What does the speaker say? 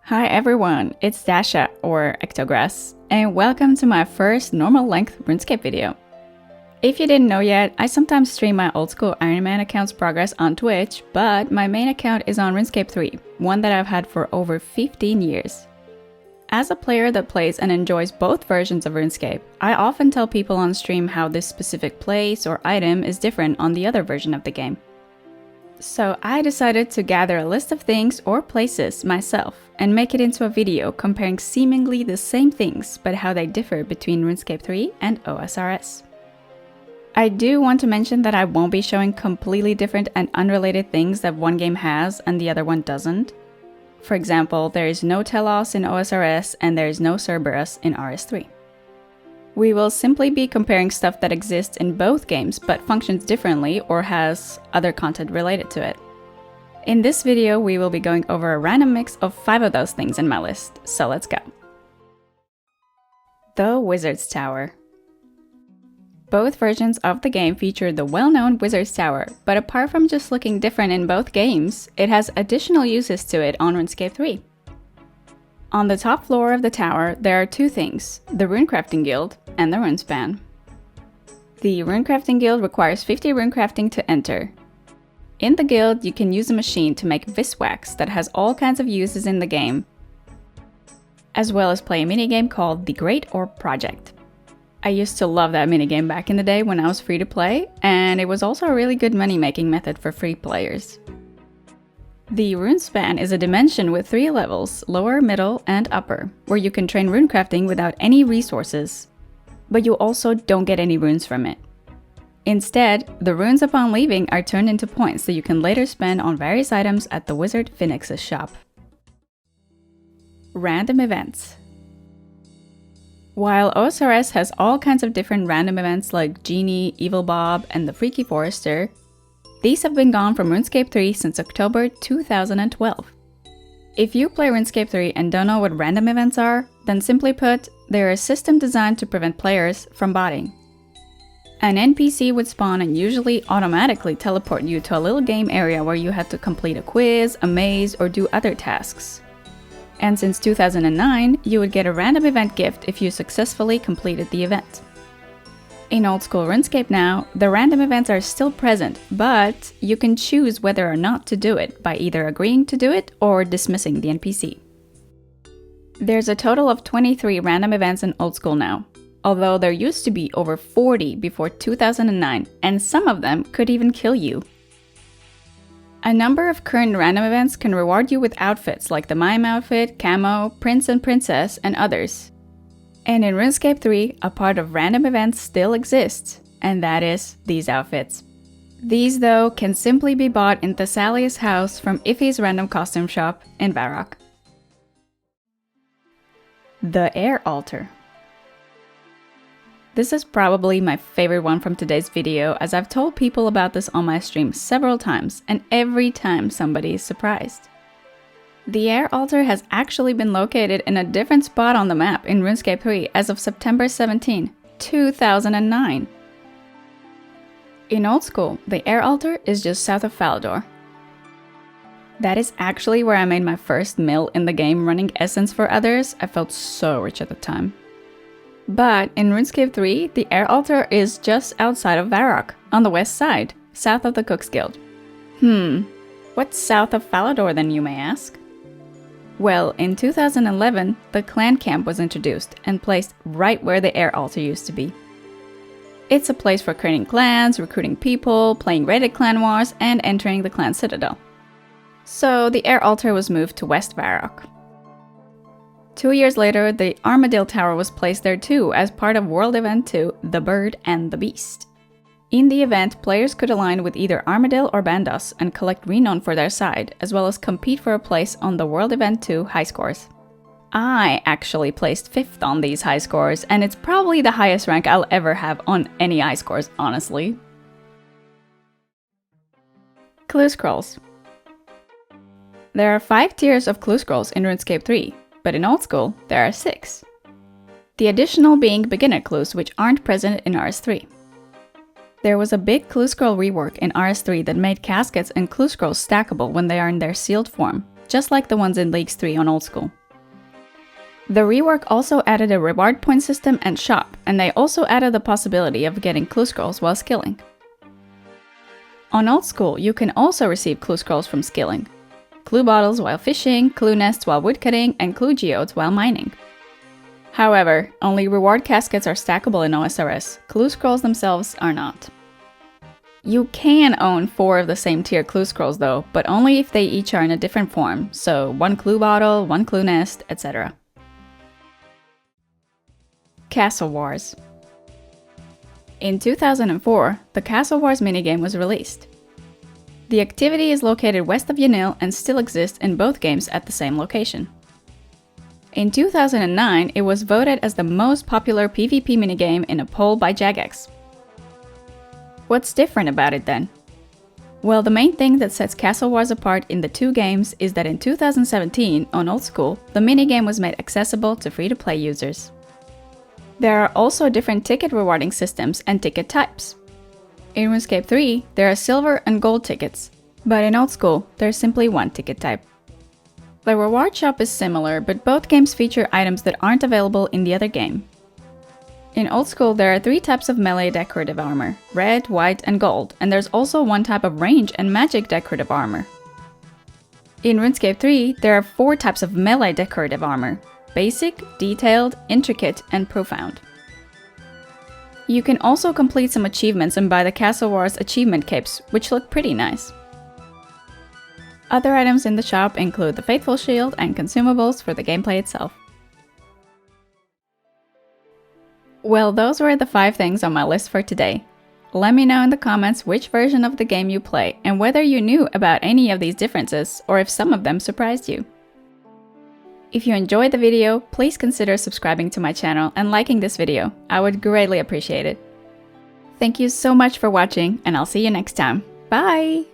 Hi everyone, it's Dasha, or Ectograss, and welcome to my first normal-length RuneScape video. If you didn't know yet, I sometimes stream my Oldschool Iron Man account's progress on Twitch, but my main account is on RuneScape 3, one that I've had for over 15 years. As a player that plays and enjoys both versions of RuneScape, I often tell people on stream how this specific place or item is different on the other version of the game. So I decided to gather a list of things or places myself and make it into a video comparing seemingly the same things but how they differ between RuneScape 3 and OSRS. I do want to mention that I won't be showing completely different and unrelated things that one game has and the other one doesn't. For example, there is no Telos in OSRS and there is no Cerberus in RS3. We will simply be comparing stuff that exists in both games but functions differently or has other content related to it. In this video, we will be going over a random mix of 5 of those things in my list, so let's go. The Wizard's Tower. Both versions of the game feature the well-known Wizard's Tower, but apart from just looking different in both games, it has additional uses to it on RuneScape 3. On the top floor of the tower, there are 2 things, the Runecrafting Guild and the Runespan. The Runecrafting Guild requires 50 runecrafting to enter. In the guild, you can use a machine to make Viswax that has all kinds of uses in the game, as well as play a minigame called the Great Orb Project. I used to love that minigame back in the day when I was free to play, and it was also a really good money-making method for free players. The Runespan is a dimension with 3 levels, lower, middle, and upper, where you can train runecrafting without any resources, but you also don't get any runes from it. Instead, the runes upon leaving are turned into points that you can later spend on various items at the Wizard Phoenix's shop. Random events. While OSRS has all kinds of different random events like Genie, Evil Bob, and the Freaky Forester, these have been gone from RuneScape 3 since October 2012. If you play RuneScape 3 and don't know what random events are, then simply put, they are a system designed to prevent players from botting. An NPC would spawn and usually automatically teleport you to a little game area where you had to complete a quiz, a maze, or do other tasks. And since 2009, you would get a random event gift if you successfully completed the event. In Oldschool Runescape now, the random events are still present, but you can choose whether or not to do it by either agreeing to do it or dismissing the NPC. There's a total of 23 random events in Oldschool now, although there used to be over 40 before 2009, and some of them could even kill you. A number of current random events can reward you with outfits like the Mime outfit, Camo, Prince and Princess, and others. And in RuneScape 3, a part of random events still exists, and that is these outfits. These, though, can simply be bought in Thessalia's house from Iffy's random costume shop in Varrock. The Air Altar. This is probably my favorite one from today's video, as I've told people about this on my stream several times, and every time somebody is surprised. The Air Altar has actually been located in a different spot on the map in RuneScape 3 as of September 17, 2009. In Oldschool, the Air Altar is just south of Falador. That is actually where I made my first mill in the game running Essence for others. I felt so rich at the time. But in RuneScape 3, the Air Altar is just outside of Varrock, on the west side, south of the Cook's Guild. What's south of Falador then, you may ask? Well, in 2011, the clan camp was introduced and placed right where the Air Altar used to be. It's a place for creating clans, recruiting people, playing raided clan wars, and entering the clan citadel. So the Air Altar was moved to West Varrock. 2 years later, the Armadillo Tower was placed there too as part of World Event 2, The Bird and the Beast. In the event, players could align with either Armadillo or Bandos and collect renown for their side, as well as compete for a place on the World Event 2 high scores. I actually placed 5th on these high scores, and it's probably the highest rank I'll ever have on any high scores, honestly. Clue Scrolls. There are 5 tiers of Clue Scrolls in RuneScape 3, but in Oldschool, there are 6. The additional being beginner clues, which aren't present in RS3. There was a big clue scroll rework in RS3 that made caskets and clue scrolls stackable when they are in their sealed form, just like the ones in Leagues 3 on Oldschool. The rework also added a reward point system and shop, and they also added the possibility of getting clue scrolls while skilling. On Oldschool, you can also receive clue scrolls from skilling. Clue bottles while fishing, clue nests while woodcutting, and clue geodes while mining. However, only reward caskets are stackable in OSRS, clue scrolls themselves are not. You can own 4 of the same tier clue scrolls though, but only if they each are in a different form, so 1 clue bottle, 1 clue nest, etc. Castle Wars. In 2004, the Castle Wars minigame was released. The activity is located west of Yanil and still exists in both games at the same location. In 2009, it was voted as the most popular PvP minigame in a poll by Jagex. What's different about it then? Well, the main thing that sets Castle Wars apart in the two games is that in 2017, on Oldschool, the minigame was made accessible to free-to-play users. There are also different ticket rewarding systems and ticket types. In RuneScape 3, there are silver and gold tickets, but in Oldschool, there's simply one ticket type. The reward shop is similar, but both games feature items that aren't available in the other game. In Oldschool, there are 3 types of melee decorative armor, red, white, and gold, and there's also 1 type of range and magic decorative armor. In RuneScape 3, there are 4 types of melee decorative armor: basic, detailed, intricate, and profound. You can also complete some achievements and buy the Castle Wars achievement capes, which look pretty nice. Other items in the shop include the Faithful Shield and consumables for the gameplay itself. Well, those were the 5 things on my list for today. Let me know in the comments which version of the game you play and whether you knew about any of these differences or if some of them surprised you. If you enjoyed the video, please consider subscribing to my channel and liking this video. I would greatly appreciate it. Thank you so much for watching, and I'll see you next time. Bye!